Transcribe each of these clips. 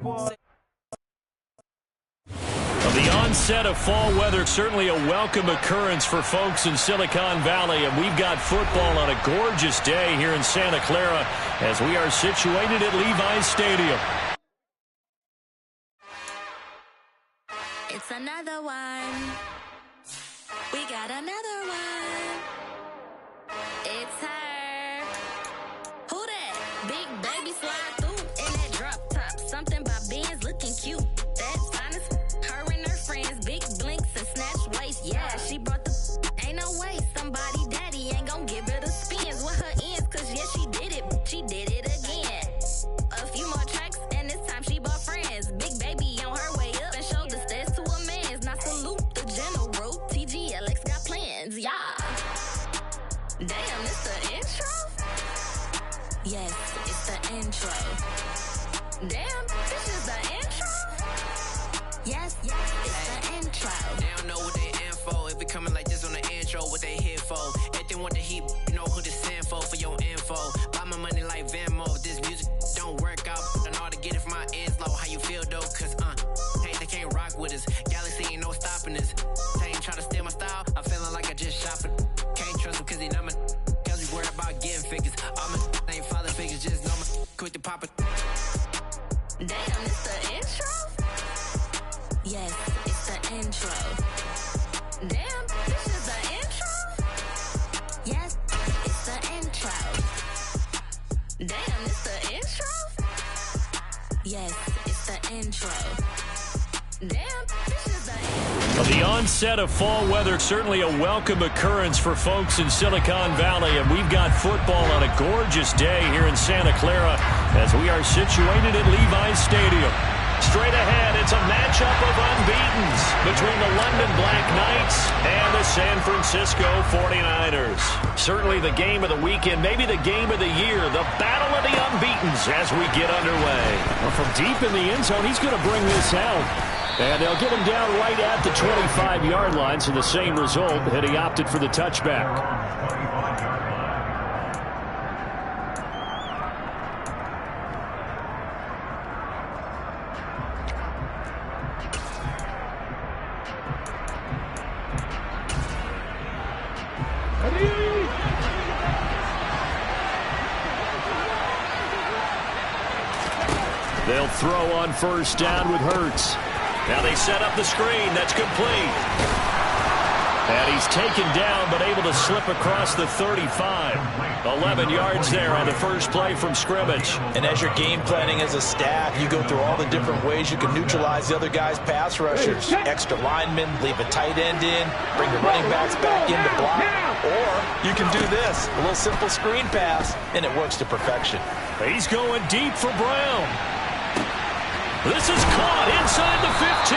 The onset of fall weather, certainly a welcome occurrence for folks in Silicon Valley, and we've got football on a gorgeous day here in Santa Clara as we are situated at Levi's Stadium. It's another one. We got another one. It's her. Who that? Big baby slide through in that drop top. Something about Benz looking cute. That's honest. Her and her friends, big blinks and snatch waist. Yeah, she brought the. Ain't no way somebody daddy ain't gonna give her the spins with her ends. Cause yeah, she did it. She did it again. A few more tracks and this time she bought friends. Big baby on her way up and showed the stairs to a man's. Now salute the general. TGLX got plans. Yeah. Damn, it's the intro? Yes, it's the intro. Damn, this is the intro? Yes, it's the intro. They don't know what they in for. If it coming like this on the intro, what they here for? If they want the heat, you know who to send for your info. Buy my money like Venmo. This music don't work out. I know how to get it from my ends low. How you feel though? Cause hey, they can't rock with us. Galaxy ain't no stopping us. They ain't try to steal my style. I'm feeling like I just shopping. Can't trust them cause they not my. Cause we worried about getting figures. All my ain't father figures. Just know my quick to pop it. Damn, it's the intro? Yes, it's the intro. Damn, this is the intro? Yes, it's the intro. Damn, it's the intro? Yes, it's the intro. Damn, this is the intro. The onset of fall weather, certainly a welcome occurrence for folks in Silicon Valley, and we've got football on a gorgeous day here in Santa Clara as we are situated at Levi's Stadium. Straight ahead, it's a matchup of unbeatens between the London Black Knights and the San Francisco 49ers. Certainly the game of the weekend, maybe the game of the year, the battle of the unbeatens as we get underway. Well, from deep in the end zone, he's going to bring this out. And they'll get him down right at the 25-yard line, so the same result, and he opted for the touchback. They'll throw on first down with Hurts. Now they set up the screen. That's complete. And he's taken down, but able to slip across the 35. 11 yards there on the first play from scrimmage. And as you're game planning as a staff, you go through all the different ways you can neutralize the other guy's pass rushers. Extra linemen, leave a tight end in, bring the running backs back in to block. Or you can do this, a little simple screen pass, and it works to perfection. He's going deep for Brown. This is caught inside the 15.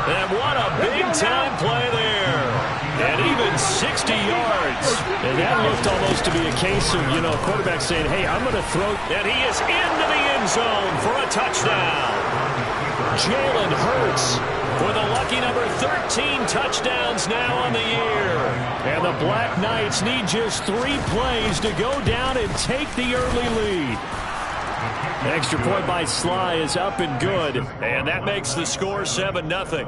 And what a big-time play there. And even 60 yards. And that looked almost to be a case of, quarterback saying, hey, I'm going to throw. And he is into the end zone for a touchdown. Jalen Hurts for the lucky number 13 touchdowns now on the year. And the Black Knights need just 3 plays to go down and take the early lead. Extra point by Sly is up and good. And that makes the score 7-0.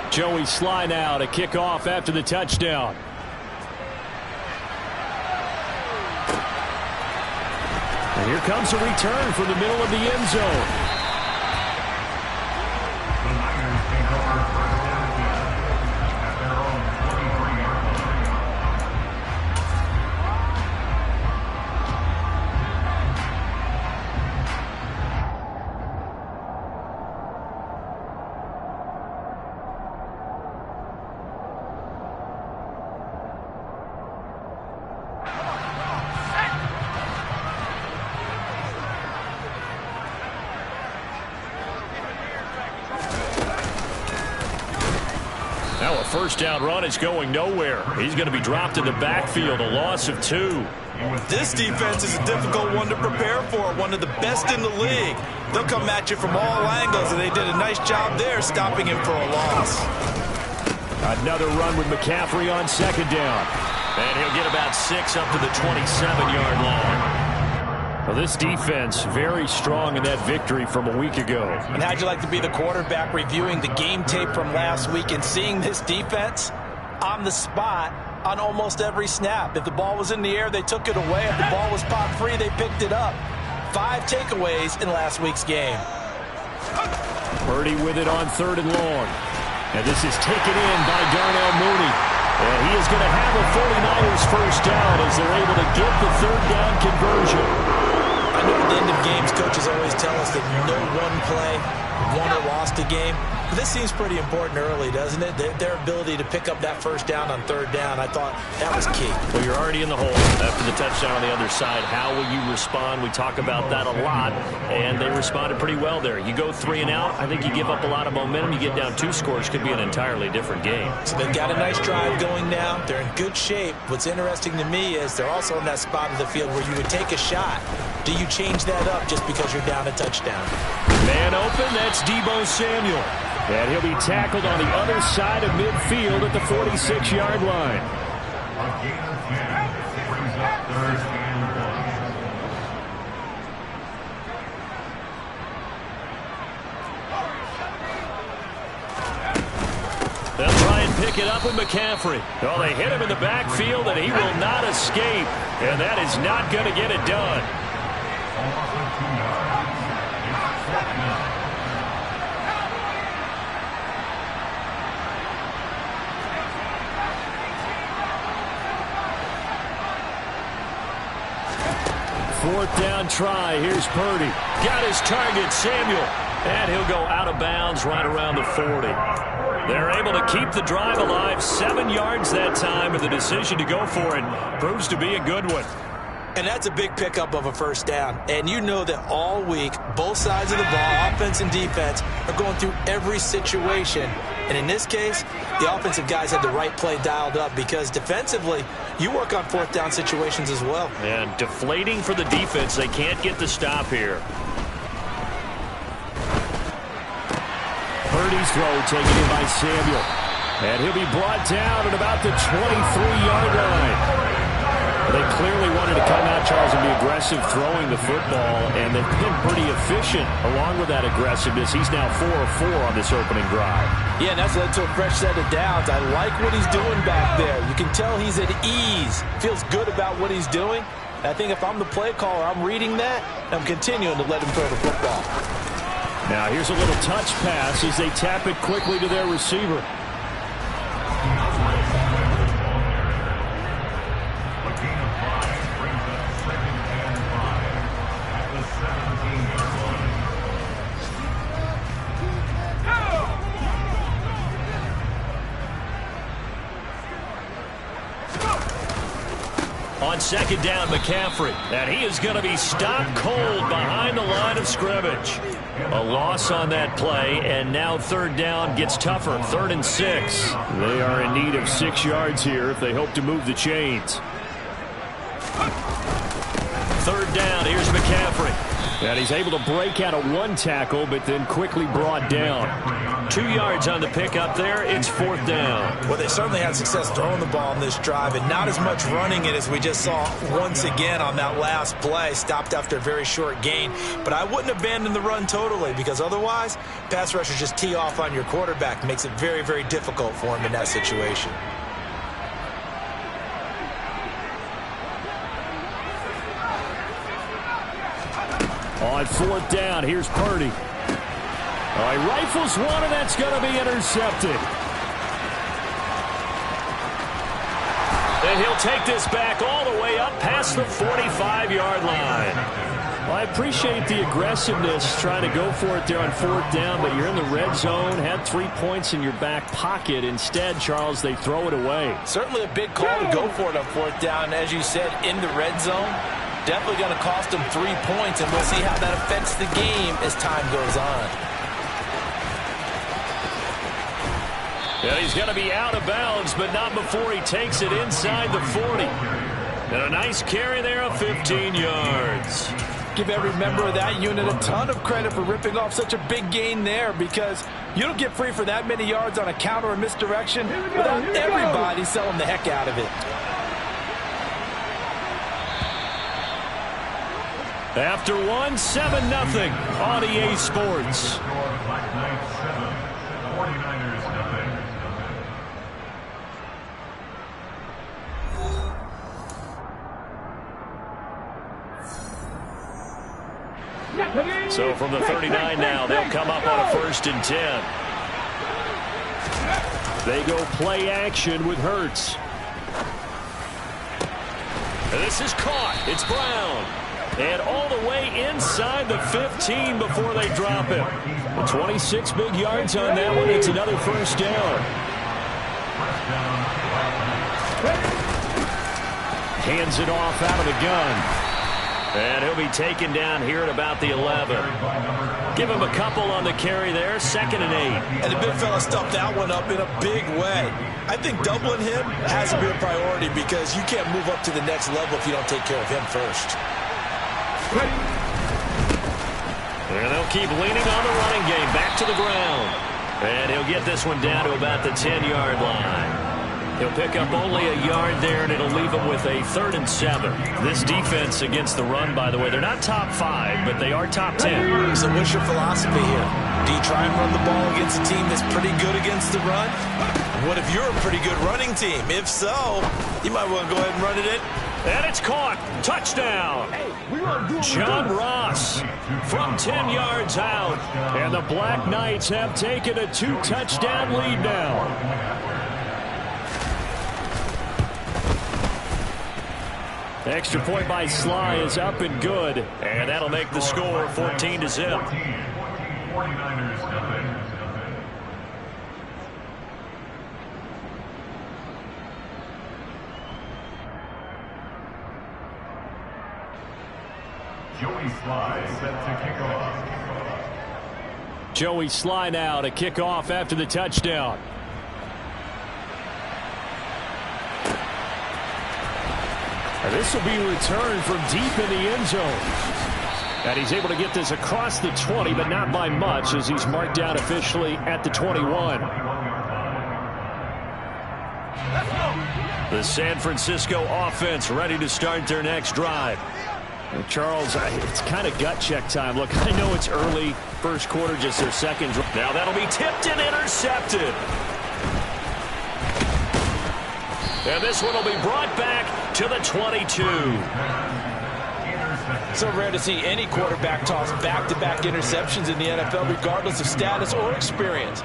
Joey Sly now to kick off after the touchdown. And here comes a return from the middle of the end zone. Now a first down run is going nowhere. He's going to be dropped in the backfield, a loss of 2. This defense is a difficult one to prepare for, one of the best in the league. They'll come at you from all angles, and they did a nice job there stopping him for a loss. Another run with McCaffrey on second down. And he'll get about 6 up to the 27-yard line. Well, this defense very strong in that victory from a week ago. And how'd you like to be the quarterback reviewing the game tape from last week and seeing this defense on the spot on almost every snap? If the ball was in the air, they took it away. If the ball was pop free, they picked it up. 5 takeaways in last week's game. Purdy with it on 3rd and long. And this is taken in by Darnell Mooney. And he is going to have a 49ers first down as they're able to get the 3rd down conversion. I know at the end of games, coaches always tell us that no one play won or lost a game. But this seems pretty important early, doesn't it? Their ability to pick up that first down on 3rd down, I thought that was key. Well, you're already in the hole after the touchdown on the other side. How will you respond? We talk about that a lot, and they responded pretty well there. You go 3 and out, I think you give up a lot of momentum. You get down 2 scores, could be an entirely different game. So they've got a nice drive going now. They're in good shape. What's interesting to me is they're also in that spot of the field where you would take a shot. Do you change that up just because you're down a touchdown? Man open, that's Deebo Samuel. And he'll be tackled on the other side of midfield at the 46-yard line. They'll try and pick it up with McCaffrey. Oh, they hit him in the backfield, and he will not escape. And that is not going to get it done. Fourth down try. Here's Purdy. Got his target, Samuel. And he'll go out of bounds right around the 40. They're able to keep the drive alive. 7 yards that time, and the decision to go for it proves to be a good one. And that's a big pickup of a first down. And you know that all week, both sides of the ball, offense and defense, are going through every situation. And in this case, the offensive guys had the right play dialed up because defensively, you work on 4th down situations as well. And deflating for the defense. They can't get the stop here. Purdy's throw taken in by Samuel. And he'll be brought down at about the 23-yard line. They clearly wanted to come out, Charles, and be aggressive throwing the football, and they've been pretty efficient along with that aggressiveness. He's now 4 of 4 on this opening drive. Yeah, and that's led to a fresh set of downs. I like what he's doing back there. You can tell he's at ease, feels good about what he's doing. And I think if I'm the play caller, I'm reading that, and I'm continuing to let him throw the football. Now here's a little touch pass as they tap it quickly to their receiver. On second down, McCaffrey. And he is going to be stopped cold behind the line of scrimmage. A loss on that play, and now 3rd down gets tougher. 3rd and 6. They are in need of 6 yards here if they hope to move the chains. 3rd down, here's McCaffrey. And he's able to break out of 1 tackle, but then quickly brought down. 2 yards on the pickup there. It's 4th down. Well, they certainly had success throwing the ball in this drive, and not as much running it as we just saw once again on that last play. Stopped after a very short gain. But I wouldn't abandon the run totally, because otherwise, pass rushers just tee off on your quarterback. Makes it very, very difficult for him in that situation. On 4th down, here's Purdy. He rifles one, and that's going to be intercepted. And he'll take this back all the way up past the 45-yard line. Well, I appreciate the aggressiveness trying to go for it there on 4th down, but you're in the red zone, had 3 points in your back pocket. Instead, Charles, they throw it away. Certainly a big call to go for it on 4th down. As you said, in the red zone. Definitely going to cost him 3 points, and we'll see how that affects the game as time goes on. Yeah, he's going to be out of bounds, but not before he takes it inside the 40. And a nice carry there of 15 yards. Give every member of that unit a ton of credit for ripping off such a big gain there, because you don't get free for that many yards on a counter or misdirection without everybody selling the heck out of it. After one, 7-0 on EA Sports. So from the 39 now, they'll come up on a 1st and 10. They go play action with Hurts. And this is caught. It's Brown. And all the way inside the 15 before they drop him. 26 big yards on that one. It's another 1st down. Hands it off out of the gun. And he'll be taken down here at about the 11. Give him a couple on the carry there. 2nd and 8. And the big fella stuffed that one up in a big way. I think doubling him has to be a priority, because you can't move up to the next level if you don't take care of him first. And they'll keep leaning on the running game. Back to the ground. And he'll get this one down to about the 10-yard line. He'll pick up only a yard there, and it'll leave him with a 3rd and 7. This defense against the run, by the way, they're not top 5, but they are top 10. So what's your philosophy here? Do you try and run the ball against a team that's pretty good against the run? What if you're a pretty good running team? If so, you might want to go ahead and run it in. And it's caught. Touchdown. John Ross from 10 yards out. And the Black Knights have taken a 2-touchdown lead now. Extra point by Sly is up and good. And that'll make the score 14-0. Joey Sly set to kick off. Joey Sly now to kick off after the touchdown. And this will be returned from deep in the end zone. And he's able to get this across the 20, but not by much, as he's marked down officially at the 21. The San Francisco offense ready to start their next drive. Charles, it's kind of gut check time. Look, I know it's early, 1st quarter, just their 2nd. Now that'll be tipped and intercepted. And this one will be brought back to the 22. So rare to see any quarterback toss back-to-back interceptions in the NFL, regardless of status or experience.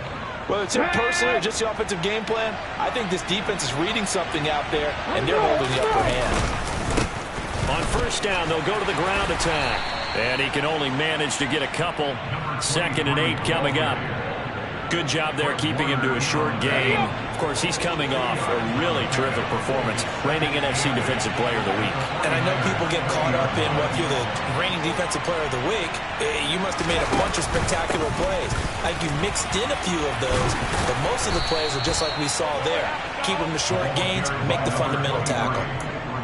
Whether it's him personally or just the offensive game plan, I think this defense is reading something out there, and they're holding the upper hand. On 1st down, they'll go to the ground attack. And he can only manage to get a couple. 2nd and 8 coming up. Good job there keeping him to a short gain. Of course, he's coming off a really terrific performance. Reigning NFC Defensive Player of the Week. And I know people get caught up in what you're the reigning Defensive Player of the Week. You must have made a bunch of spectacular plays. I think you mixed in a few of those, but most of the plays are just like we saw there. Keep them to short gains, make the fundamental tackle.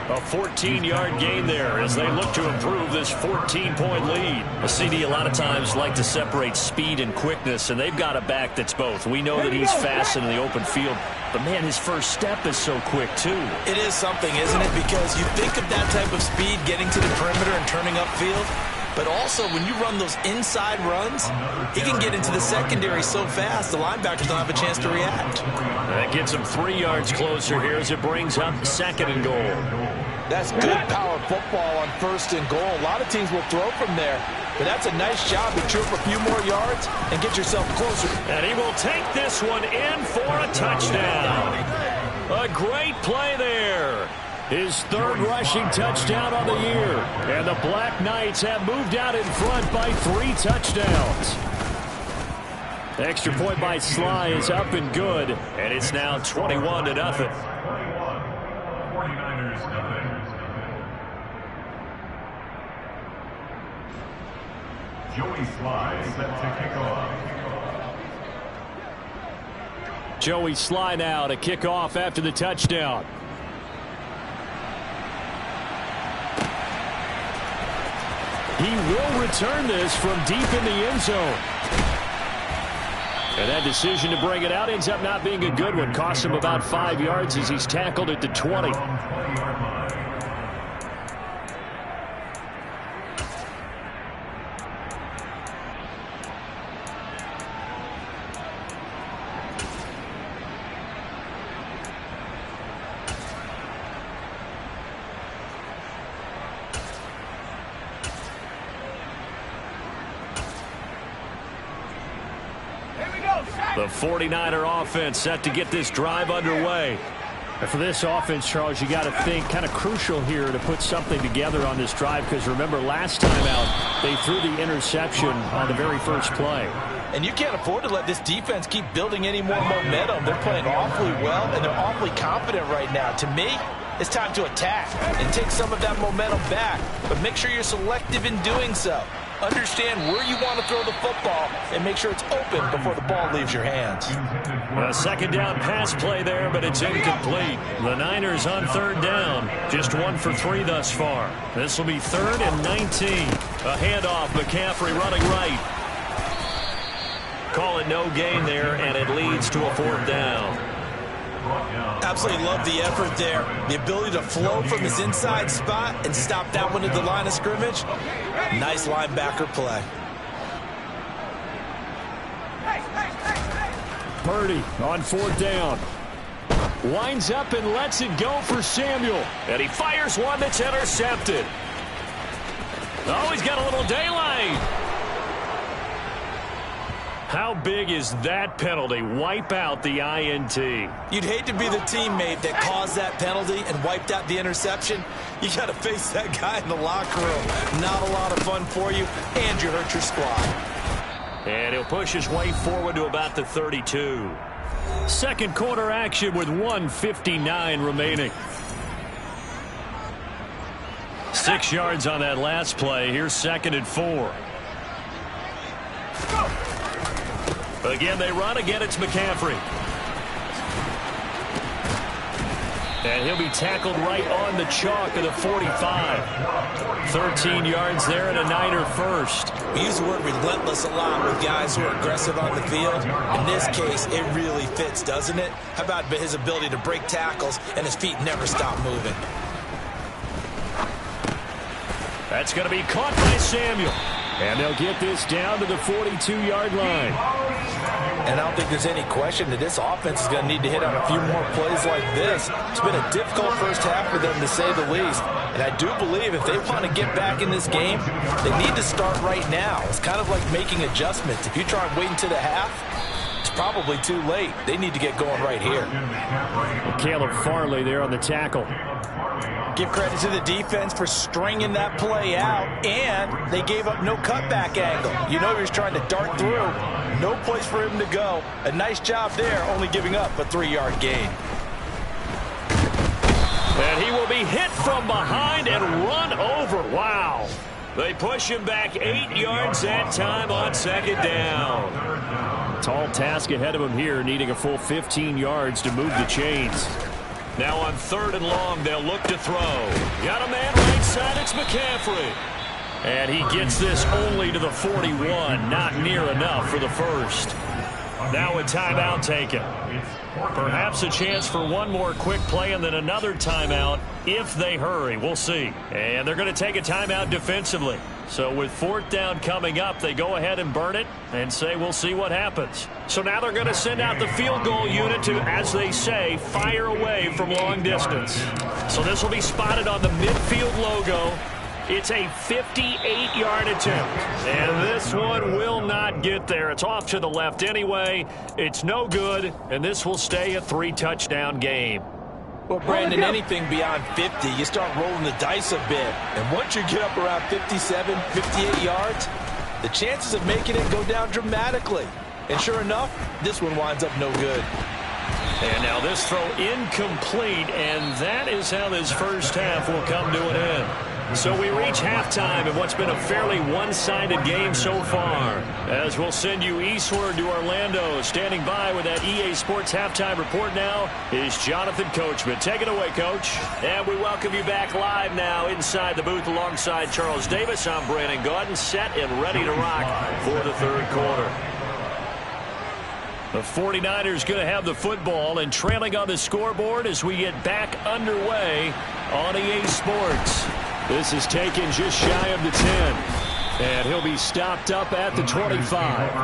A 14-yard gain there as they look to improve this 14-point lead. A CD a lot of times like to separate speed and quickness, and they've got a back that's both. We know that he's fast in the open field, but, man, his first step is so quick, too. It is something, isn't it? Because you think of that type of speed getting to the perimeter and turning upfield, but also when you run those inside runs, he can get into the secondary so fast the linebackers don't have a chance to react. That gets him 3 yards closer here as it brings up 2nd and goal. That's good power football on 1st and goal. A lot of teams will throw from there, but that's a nice job to chew up a few more yards and get yourself closer. And he will take this one in for a touchdown. A great play there. His 3rd rushing touchdown on the year. And the Black Knights have moved out in front by 3 touchdowns. Extra point by Sly is up and good. And it's now 21-0. Joey Sly set to kick off. Joey Sly now to kick off after the touchdown. He will return this from deep in the end zone. And that decision to bring it out ends up not being a good one. Cost him about 5 yards as he's tackled at the 20. The 49er offense set to get this drive underway. And for this offense, Charles, you got to think kind of crucial here to put something together on this drive, because remember last time out they threw the interception on the very first play. And you can't afford to let this defense keep building any more momentum. They're playing awfully well, and they're awfully confident right now. To me, it's time to attack and take some of that momentum back, but make sure you're selective in doing so. Understand where you want to throw the football and make sure it's open before the ball leaves your hands. A second down pass play there, but it's incomplete. The Niners on third down. Just 1 for 3 thus far. This will be 3rd and 19. A handoff, McCaffrey running right. Call it no gain there, and it leads to a 4th down. Absolutely love the effort there. The ability to flow from his inside spot and stop that one at the line of scrimmage. Nice linebacker play. Purdy on 4th down. Winds up and lets it go for Samuel. And he fires one that's intercepted. Oh, he's got a little daylight. How big is that penalty? Wipe out the INT. You'd hate to be the teammate that caused that penalty and wiped out the interception. You got to face that guy in the locker room. Not a lot of fun for you, and you hurt your squad. And he'll push his way forward to about the 32. Second quarter action with 1:59 remaining. 6 yards on that last play. Here's 2nd and 4. Again, they run. Again, it's McCaffrey. And he'll be tackled right on the chalk of the 45. 13 yards there and a Niner first. We use the word relentless a lot with guys who are aggressive on the field. In this case, it really fits, doesn't it? How about his ability to break tackles and his feet never stop moving? That's going to be caught by Samuel. And they'll get this down to the 42-yard line. And I don't think there's any question that this offense is going to need to hit on a few more plays like this. It's been a difficult first half for them, to say the least. And I do believe if they want to get back in this game, they need to start right now. It's kind of like making adjustments. If you try and wait until the half, it's probably too late. They need to get going right here. Caleb Farley there on the tackle. Give credit to the defense for stringing that play out, and they gave up no cutback angle. You know he was trying to dart through. No place for him to go. A nice job there, only giving up a 3-yard gain. And he will be hit from behind and run over. Wow. They push him back 8 yards that time on 2nd down. Tall task ahead of him here, needing a full 15 yards to move the chains. Now on 3rd and long, they'll look to throw. Got a man right side, it's McCaffrey. And he gets this only to the 41, not near enough for the first. Now a timeout taken. Perhaps a chance for one more quick play and then another timeout if they hurry. We'll see. And they're going to take a timeout defensively. So with 4th down coming up, they go ahead and burn it and say we'll see what happens. So now they're going to send out the field goal unit to, as they say, fire away from long distance. So this will be spotted on the midfield logo. It's a 58-yard attempt. And this one will not get there. It's off to the left anyway. It's no good, and this will stay a 3-touchdown game. Well, Brandon, anything beyond 50, you start rolling the dice a bit. And once you get up around 57, 58 yards, the chances of making it go down dramatically. And sure enough, this one winds up no good. And now this throw incomplete, and that is how this first half will come to an end. So we reach halftime in what's been a fairly one-sided game so far. As we'll send you eastward to Orlando. Standing by with that EA Sports halftime report now is Jonathan Coachman. Take it away, Coach. And we welcome you back live now inside the booth alongside Charles Davis. I'm Brandon Gaudin, set and ready to rock for the third quarter. The 49ers going to have the football and trailing on the scoreboard as we get back underway on EA Sports. This is taken just shy of the 10. And he'll be stopped up at the 25. At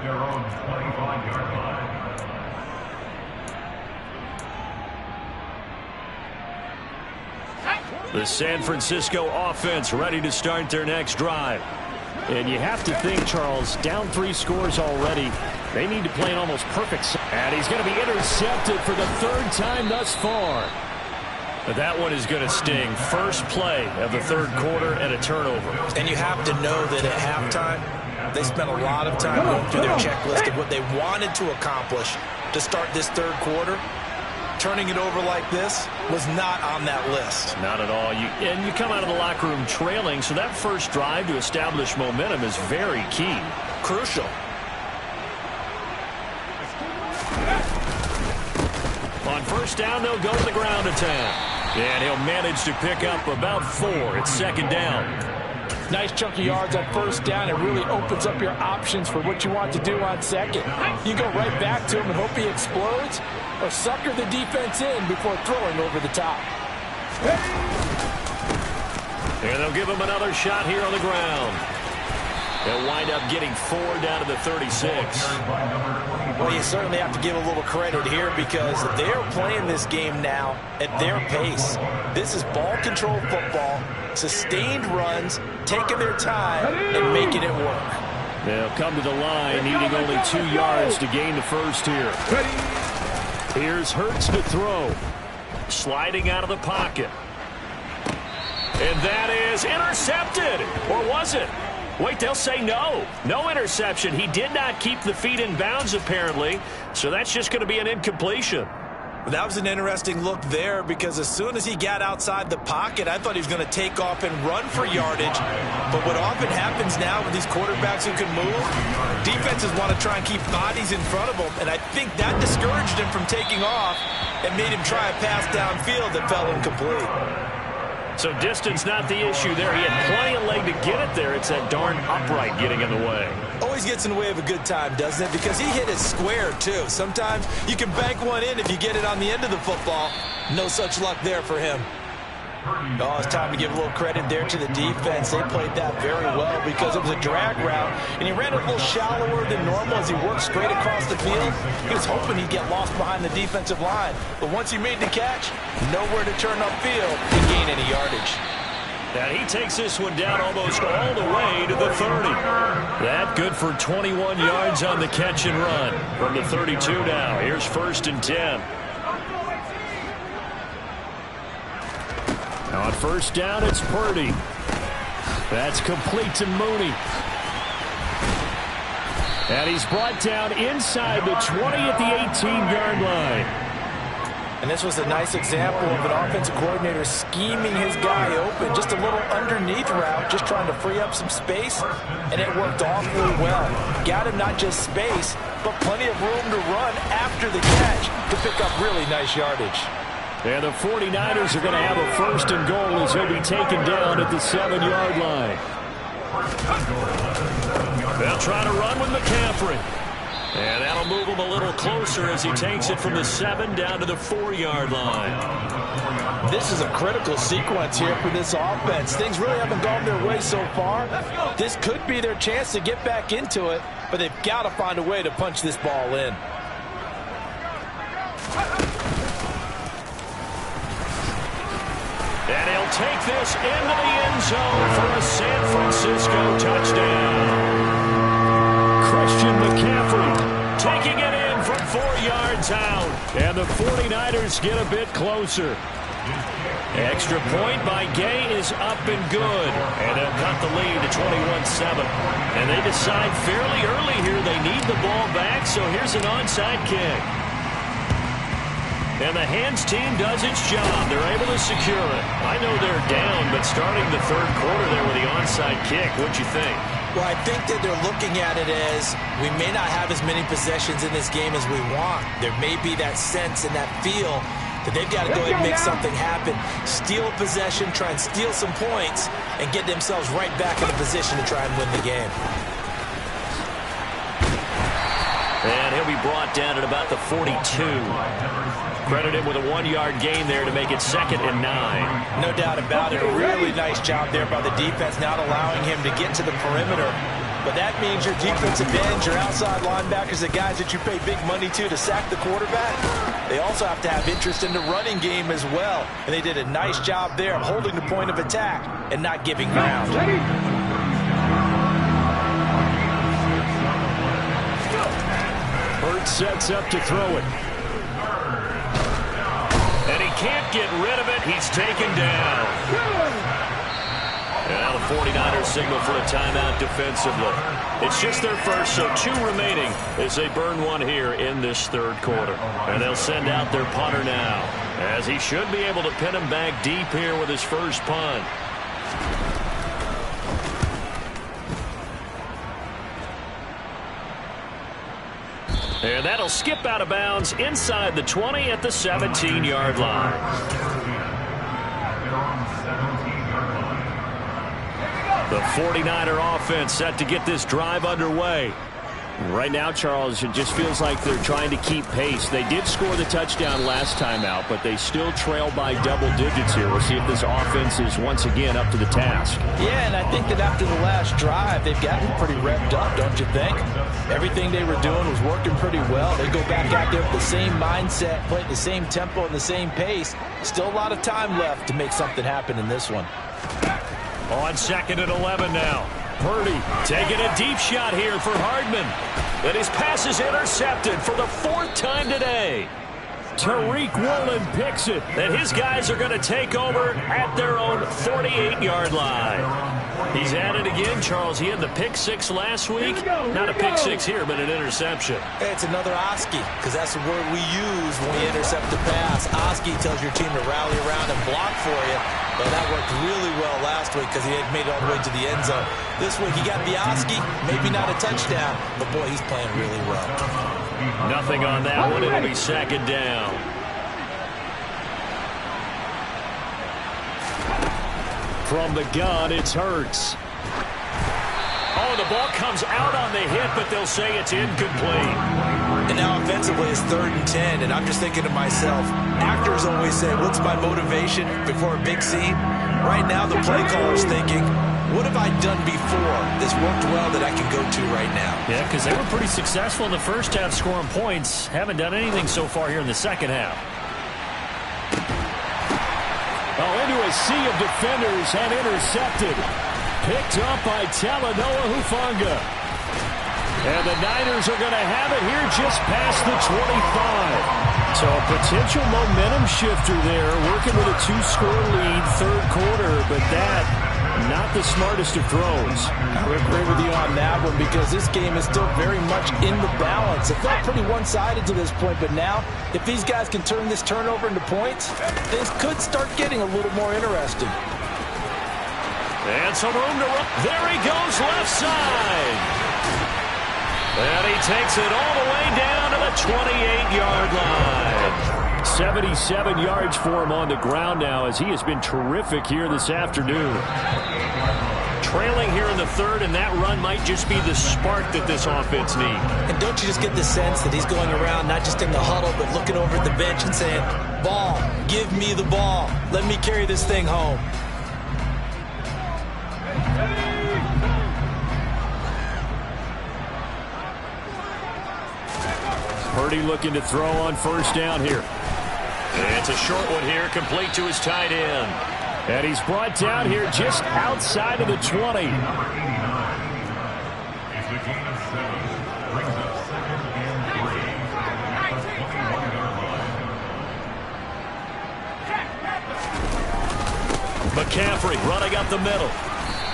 their own 25-yard line. The San Francisco offense ready to start their next drive. And you have to think, Charles, down 3 scores already. They need to play an almost perfect. And he's going to be intercepted for the 3rd time thus far. That one is going to sting. First play of the third quarter and a turnover. And you have to know that at halftime, they spent a lot of time going through their checklist of what they wanted to accomplish to start this third quarter. Turning it over like this was not on that list. Not at all. And you come out of the locker room trailing, so that first drive to establish momentum is very key. Crucial. On first down, they'll go to the ground attack. And he'll manage to pick up about 4. It's second down. Nice chunk of yards on first down. It really opens up your options for what you want to do on second. You go right back to him and hope he explodes, or sucker the defense in before throwing over the top. And they'll give him another shot here on the ground. They'll wind up getting 4 down to the 36. Well, you certainly have to give a little credit here because they're playing this game now at their pace. This is ball control football, sustained runs, taking their time and making it work. They'll come to the line, needing only 2 yards to gain the first here. Here's Hurts to throw. Sliding out of the pocket. And that is intercepted. Or was it? Wait, they'll say no. No interception. He did not keep the feet in bounds, apparently. So that's just going to be an incompletion. That was an interesting look there because as soon as he got outside the pocket, I thought he was going to take off and run for yardage. But what often happens now with these quarterbacks who can move, defenses want to try and keep bodies in front of them. And I think that discouraged him from taking off and made him try a pass downfield that fell incomplete. So distance not the issue there. He had plenty of leg to get it there. It's that darn upright getting in the way. Always gets in the way of a good time, doesn't it? Because he hit it square, too. Sometimes you can bank one in if you get it on the end of the football. No such luck there for him. Oh, it's time to give a little credit there to the defense. They played that very well because it was a drag route, and he ran it a little shallower than normal as he worked straight across the field. He was hoping he'd get lost behind the defensive line, but once he made the catch, nowhere to turn upfield to gain any yardage. And he takes this one down almost all the way to the 30. That good for 21 yards on the catch and run from the 32 now. Here's 1st and 10. On first down, it's Purdy. That's complete to Mooney. And he's brought down inside the 20 at the 18-yard line. And this was a nice example of an offensive coordinator scheming his guy open. Just a little underneath route, just trying to free up some space, and it worked awfully well. Got him not just space, but plenty of room to run after the catch to pick up really nice yardage. And the 49ers are going to have a 1st and goal as he'll be taken down at the 7-yard line. They'll try to run with McCaffrey. And that'll move him a little closer as he takes it from the 7 down to the 4-yard line. This is a critical sequence here for this offense. Things really haven't gone their way so far. This could be their chance to get back into it, but they've got to find a way to punch this ball in. And he'll take this into the end zone for a San Francisco touchdown. Christian McCaffrey taking it in from 4 yards out. And the 49ers get a bit closer. Extra point by Gay is up and good. And they'll cut the lead to 21-7. And they decide fairly early here they need the ball back, so here's an onside kick. And the hands team does its job. They're able to secure it. I know they're down, but starting the third quarter there with the onside kick, what'd you think? Well, I think that they're looking at it as we may not have as many possessions in this game as we want. There may be that sense and that feel that they've got to go ahead and make something happen. Steal a possession, try and steal some points, and get themselves right back in a position to try and win the game. And he'll be brought down at about the 42. Credit him with a 1-yard gain there to make it 2nd and 9. No doubt about it. A really nice job there by the defense, not allowing him to get to the perimeter. But that means your defensive ends, your outside linebackers, the guys that you pay big money to sack the quarterback, they also have to have interest in the running game as well. And they did a nice job there of holding the point of attack and not giving ground. Hurts sets up to throw it. And he can't get rid of it. He's taken down. Now the 49ers signal for a timeout defensively. It's just their first, so 2 remaining as they burn one here in this third quarter. And they'll send out their punter now, as he should be able to pin him back deep here with his first punt. And that'll skip out of bounds inside the 20 at the 17-yard line. The 49er offense set to get this drive underway. Right now, Charles, it just feels like they're trying to keep pace. They did score the touchdown last time out, but they still trail by double digits here. We'll see if this offense is once again up to the task. Yeah, and I think that after the last drive, they've gotten pretty revved up, don't you think? Everything they were doing was working pretty well. They go back out there with the same mindset, playing the same tempo and the same pace. Still a lot of time left to make something happen in this one. On 2nd and 11 now. Purdy taking a deep shot here for Hardman. And his pass is intercepted for the 4th time today. Tariq Woolen picks it. And his guys are going to take over at their own 48-yard line. He's at it again, Charles. He had the pick 6 last week. Not a pick 6 here, but an interception. Hey, it's another Oski, because that's the word we use when we intercept the pass. Oski tells your team to rally around and block for you. Well, that worked really well last week because he had made it all the way to the end zone. This week he got the Oski, maybe not a touchdown, but boy, he's playing really well. Nothing on that one. It'll be 2nd down. From the gun, it's Hurts. Oh, the ball comes out on the hit, but they'll say it's incomplete. And now offensively it's 3rd and 10, and I'm just thinking to myself, actors always say, what's my motivation before a big scene? Right now the play caller's thinking, what have I done before that's worked well that I can go to right now? Yeah, because they were pretty successful in the first half scoring points. Haven't done anything so far here in the second half. Oh, into a sea of defenders and intercepted. Picked up by Talanoa Hufanga. And the Niners are going to have it here just past the 25. So a potential momentum shifter there, working with a 2-score lead, third quarter, but that, not the smartest of throws. I would agree with you on that one because this game is still very much in the balance. It felt pretty one-sided to this point, but now, if these guys can turn this turnover into points, things could start getting a little more interesting. And some room to run. There he goes, left side. And he takes it all the way down to the 28-yard line. 77 yards for him on the ground now as he has been terrific here this afternoon. Trailing here in the third, and that run might just be the spark that this offense needs. And don't you just get the sense that he's going around not just in the huddle but looking over at the bench and saying, ball, give me the ball. Let me carry this thing home. Purdy looking to throw on first down here. It's a short one here, complete to his tight end. And he's brought down here just outside of the 20. McCaffrey running up the middle.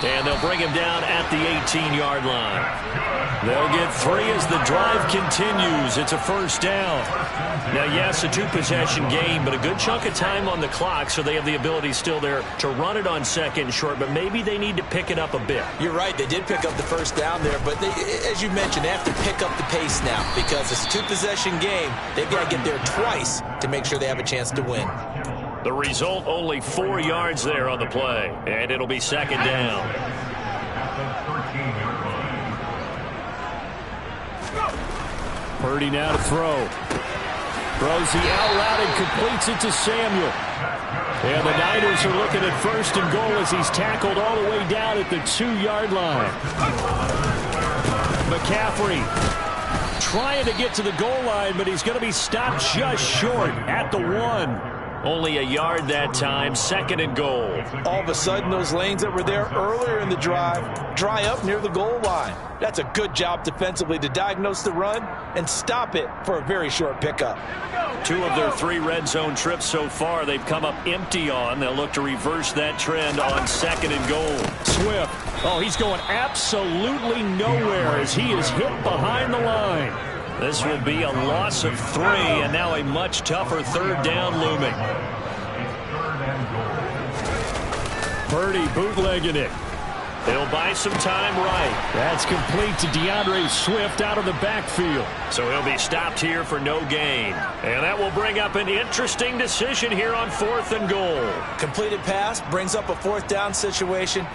And they'll bring him down at the 18-yard line. They'll get 3 as the drive continues. It's a first down. Now, yes, a 2-possession game, but a good chunk of time on the clock, so they have the ability still there to run it on second and short, but maybe they need to pick it up a bit. You're right. They did pick up the first down there, but as you mentioned, they have to pick up the pace now because it's a 2-possession game. They've got to get there twice to make sure they have a chance to win. The result, only 4 yards there on the play, and it'll be second down. Purdy now to throw. Throws the out route and completes it to Samuel. And the Niners are looking at first and goal as he's tackled all the way down at the 2-yard line. McCaffrey trying to get to the goal line, but he's going to be stopped just short at the 1. Only a yard that time, second and goal. All of a sudden, those lanes that were there earlier in the drive dry up near the goal line. That's a good job defensively to diagnose the run and stop it for a very short pickup. 2 of their 3 red zone trips so far they've come up empty on. They'll look to reverse that trend on second and goal. Swift. Oh, he's going absolutely nowhere as he is hit behind the line. This will be a loss of 3, and now a much tougher third down looming. Purdy bootlegging it. They'll buy some time right. That's complete to DeAndre Swift out of the backfield. So he'll be stopped here for no gain. And that will bring up an interesting decision here on 4th and goal. Completed pass brings up a 4th down situation.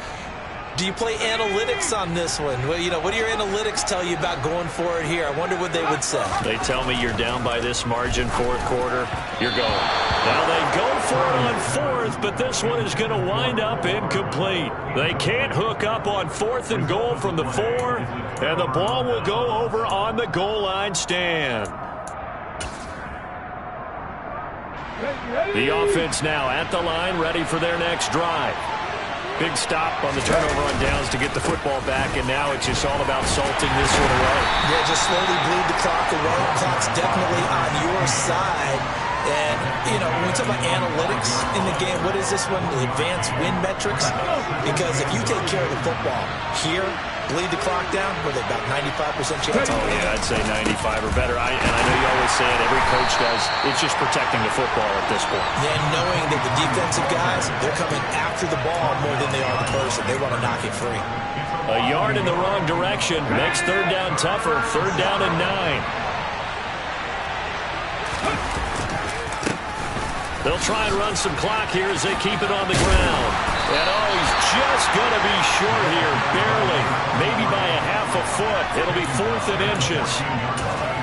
Do you play analytics on this one? Well, what do your analytics tell you about going for it here? I wonder what they would say. They tell me you're down by this margin, 4th quarter. You're going. Now they go for it on 4th, but this one is going to wind up incomplete. They can't hook up on 4th and goal from the 4, and the ball will go over on the goal line stand. The offense now at the line, ready for their next drive. Big stop on the turnover on downs to get the football back, and now it's just all about salting this one away. Yeah, just slowly bleed the clock away. The clock's definitely on your side. And, when we talk about analytics in the game, what is this one? The advanced win metrics? Because if you take care of the football here, bleed the clock down, with about 95% chance. Oh, yeah, I'd say 95 or better. And I know you always say it, every coach does. It's just protecting the football at this point. Yeah, knowing that the defensive guys, they're coming after the ball more than they are the person. They want to knock it free. A yard in the wrong direction makes third down tougher. 3rd down and 9. They'll try and run some clock here as they keep it on the ground. And, he's just going to be short here, barely. Maybe by a half a foot. It'll be 4th and inches.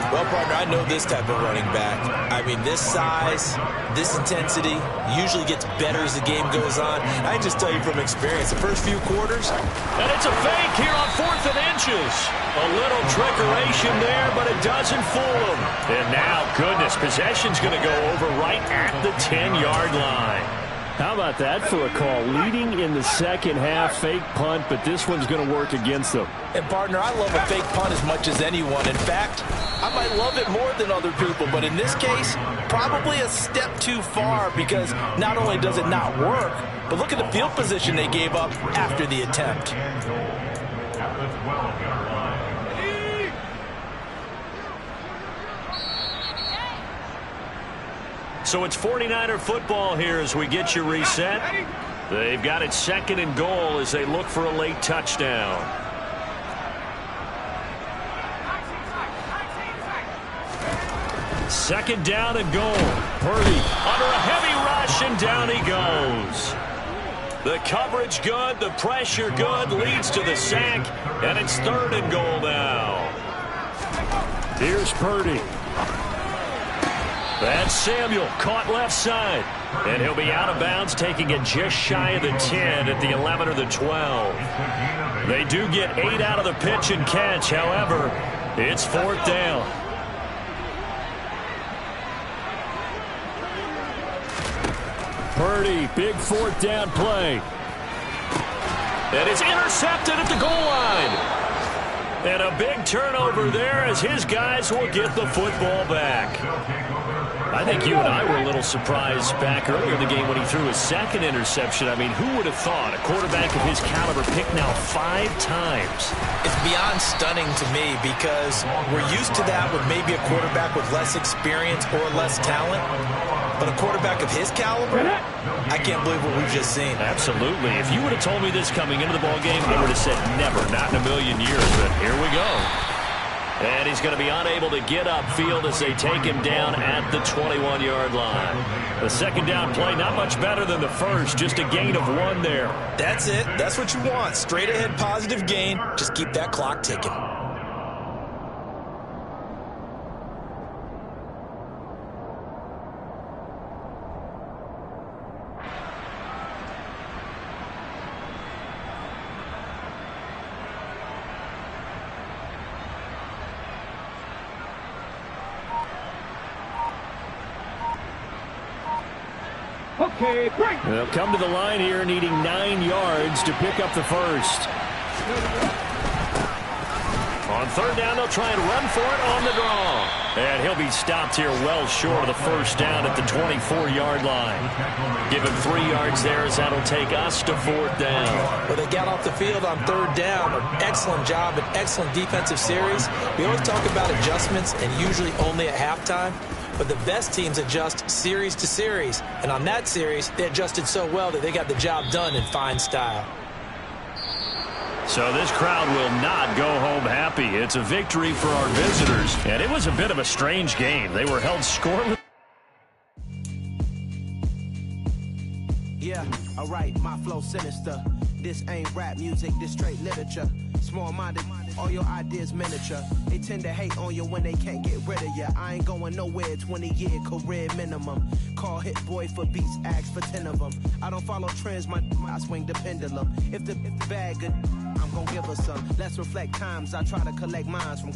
Well, partner, I know this type of running back. I mean, this size, this intensity usually gets better as the game goes on. I can just tell you from experience, the first few quarters. And it's a fake here on 4th and inches. A little trickeration there, but it doesn't fool him. And now, goodness, possession's going to go over right at the 10-yard line. How about that for a call? Leading in the second half, fake punt, but this one's going to work against them. And, partner, I love a fake punt as much as anyone. In fact, I might love it more than other people, but in this case, probably a step too far because not only does it not work, but look at the field position they gave up after the attempt. So it's 49er football here as we get you reset. They've got it 2nd and goal as they look for a late touchdown. Second down and goal. Purdy under a heavy rush, and down he goes. The coverage good, the pressure good, leads to the sack, and it's 3rd and goal now. Here's Purdy. That's Samuel, caught left side. And he'll be out of bounds, taking it just shy of the 10 at the 11 or the 12. They do get 8 out of the pitch and catch. However, it's 4th down. Purdy, big 4th down play. And it's intercepted at the goal line. And a big turnover there as his guys will get the football back. I think you and I were a little surprised back earlier in the game when he threw his second interception. I mean, who would have thought a quarterback of his caliber picked now 5 times? It's beyond stunning to me because we're used to that with maybe a quarterback with less experience or less talent. But a quarterback of his caliber, I can't believe what we've just seen. Absolutely. If you would have told me this coming into the ballgame, I would have said never, not in a million years. But here we go. And he's going to be unable to get upfield as they take him down at the 21-yard line. The second down play, not much better than the first, just a gain of 1 there. That's it. That's what you want. Straight ahead positive gain. Just keep that clock ticking. Okay, break. They'll come to the line here needing 9 yards to pick up the first. On third down, they'll try and run for it on the draw. And he'll be stopped here well short of the first down at the 24-yard line. Give him 3 yards there as that'll take us to 4th down. Well, they got off the field on third down. An excellent job, an excellent defensive series. We always talk about adjustments and usually only at halftime. But the best teams adjust series to series. And on that series, they adjusted so well that they got the job done in fine style. So this crowd will not go home happy. It's a victory for our visitors. And it was a bit of a strange game. They were held scoreless. Yeah, alright, my flow sinister. This ain't rap music, this straight literature. Small-minded, all your ideas miniature. They tend to hate on you when they can't get rid of you. I ain't going nowhere, 20-year career minimum. Call Hit Boy for beats, ask for 10 of them. I don't follow trends, I swing the pendulum. If the bag good, I'm gonna give her some. Let's reflect times, I try to collect mines from